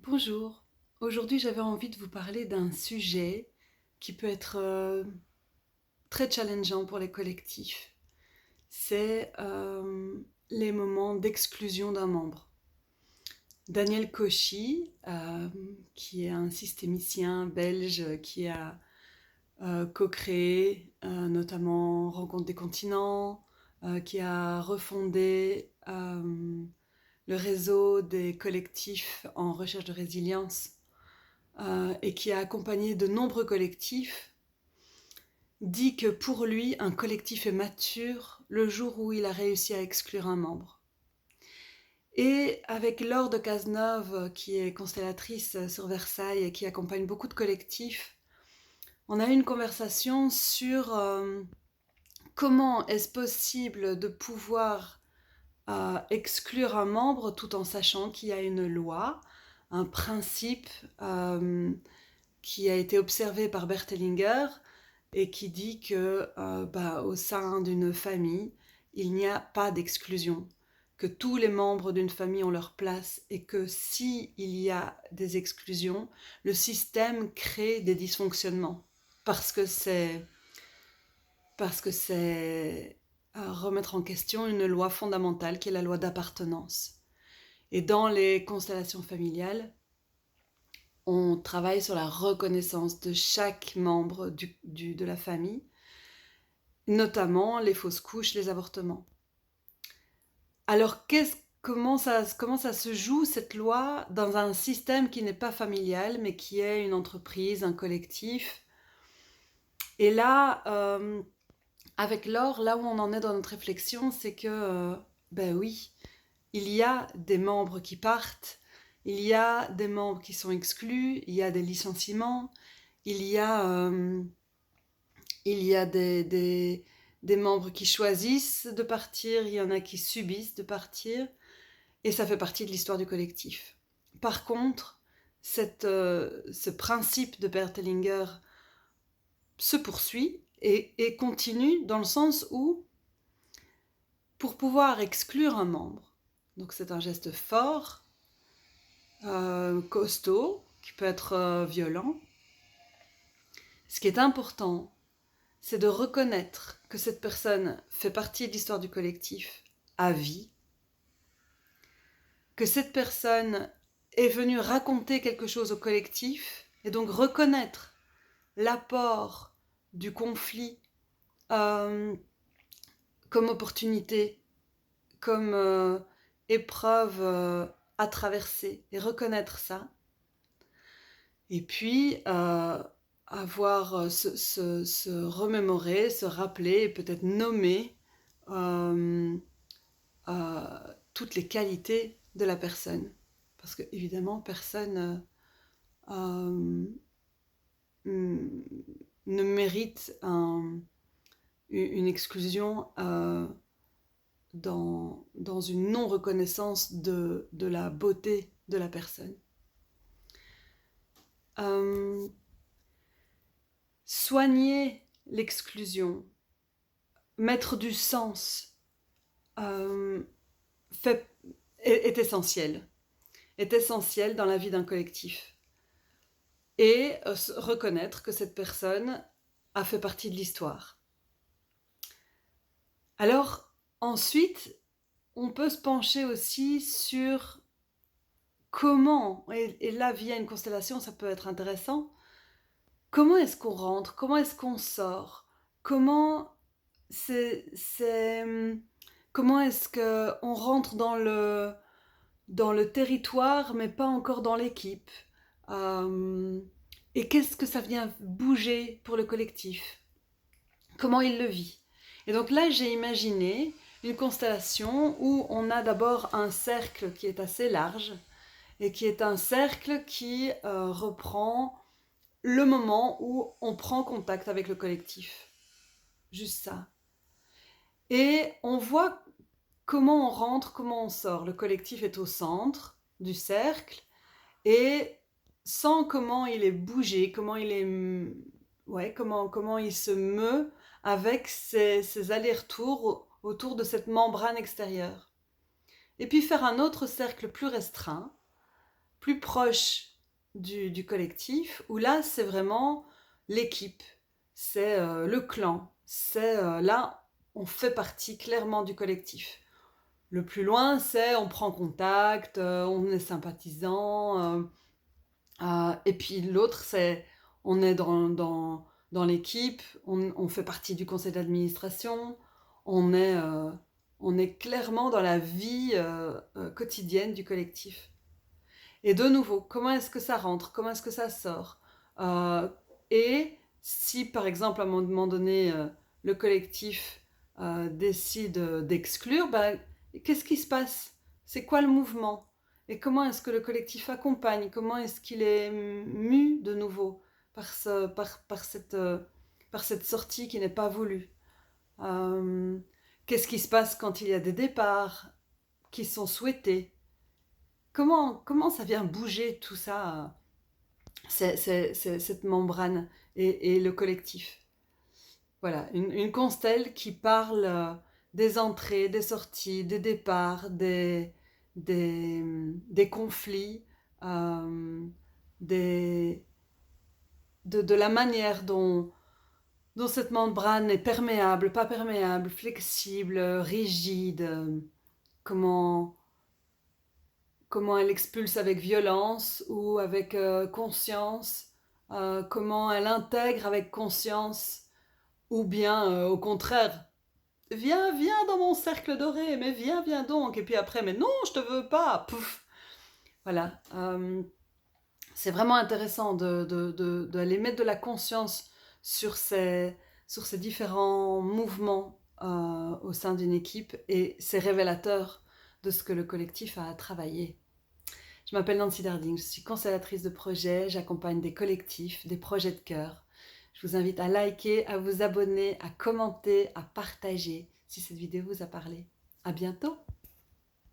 Bonjour, aujourd'hui j'avais envie de vous parler d'un sujet qui peut être très challengeant pour les collectifs. C'est les moments d'exclusion d'un membre. Daniel Cauchy, qui est un systémicien belge qui a co-créé notamment Rencontre des continents, qui a refondé le réseau des collectifs en recherche de résilience et qui a accompagné de nombreux collectifs, dit que pour lui, un collectif est mature le jour où il a réussi à exclure un membre. Et avec Laure de Cazeneuve, qui est constellatrice sur Versailles et qui accompagne beaucoup de collectifs, on a eu une conversation sur comment est-ce possible de pouvoir exclure un membre tout en sachant qu'il y a une loi, un principe qui a été observé par Bert Hellinger et qui dit que au sein d'une famille, il n'y a pas d'exclusion, que tous les membres d'une famille ont leur place et que s'il y a des exclusions, le système crée des dysfonctionnements parce que c'est remettre en question une loi fondamentale qui est la loi d'appartenance. Et dans les constellations familiales, on travaille sur la reconnaissance de chaque membre de la famille, notamment les fausses couches, les avortements. Alors, comment ça se joue cette loi dans un système qui n'est pas familial, mais qui est une entreprise, un collectif? Et là, avec Laure, là où on en est dans notre réflexion, c'est que, oui, il y a des membres qui partent, il y a des membres qui sont exclus, il y a des licenciements, il y a des membres qui choisissent de partir, il y en a qui subissent de partir, et ça fait partie de l'histoire du collectif. Par contre, ce principe de Bert Hellinger se poursuit et continue dans le sens où, pour pouvoir exclure un membre, donc c'est un geste fort, costaud, qui peut être violent, ce qui est important, c'est de reconnaître que cette personne fait partie de l'histoire du collectif à vie, que cette personne est venue raconter quelque chose au collectif, et donc reconnaître l'apport du conflit comme opportunité, comme épreuve à traverser, et reconnaître ça. Et puis avoir se remémorer, se rappeler et peut-être nommer euh, toutes les qualités de la personne. Parce que évidemment, personne ne mérite une exclusion dans une non-reconnaissance de la beauté de la personne. Soigner l'exclusion, mettre du sens est essentiel dans la vie d'un collectif. Et reconnaître que cette personne a fait partie de l'histoire. Alors, ensuite, on peut se pencher aussi sur comment, et là, via une constellation, ça peut être intéressant, comment est-ce qu'on rentre, comment est-ce qu'on sort, comment comment est-ce qu'on rentre dans le territoire, mais pas encore dans l'équipe. Et qu'est-ce que ça vient bouger pour le collectif? Comment il le vit? Et donc là, j'ai imaginé une constellation où on a d'abord un cercle qui est assez large et qui est un cercle qui reprend le moment où on prend contact avec le collectif. Juste ça. Et on voit comment on rentre, comment on sort. Le collectif est au centre du cercle et sent comment il est bougé, comment il est, comment il se meut avec ses allers-retours autour de cette membrane extérieure. Et puis faire un autre cercle plus restreint plus proche du collectif, où là, c'est vraiment l'équipe, c'est le clan, c'est là, on fait partie clairement du collectif. Le plus loin, c'est on prend contact, on est sympathisant, et puis l'autre, c'est on est dans l'équipe, on fait partie du conseil d'administration, on on est clairement dans la vie quotidienne du collectif. Et de nouveau, comment est-ce que ça rentre? Comment est-ce que ça sort? Euh, et si, par exemple, à un moment donné, le collectif décide d'exclure, ben, qu'est-ce qui se passe? C'est quoi le mouvement? Et comment est-ce que le collectif accompagne? Comment est-ce qu'il est mu de nouveau par cette sortie qui n'est pas voulue? Euh, Qu'est-ce qui se passe quand il y a des départs qui sont souhaités? Comment ça vient bouger tout ça, cette membrane et le collectif? Voilà, une constelle qui parle des entrées, des sorties, des départs, des conflits, euh, des, de la manière dont cette membrane est perméable, pas perméable, flexible, rigide, comment, comment elle expulse avec violence ou avec conscience, comment elle intègre avec conscience, ou bien au contraire, viens dans mon cercle doré, mais viens donc, et puis après, mais non, je te veux pas, pouf. Voilà, c'est vraiment intéressant d'aller mettre de la conscience sur sur ces différents mouvements au sein d'une équipe, et c'est révélateur de ce que le collectif a à travailler. Je m'appelle Nancy Darding, je suis constellatrice de projets, j'accompagne des collectifs, des projets de cœur. Je vous invite à liker, à vous abonner, à commenter, à partager si cette vidéo vous a parlé. À bientôt!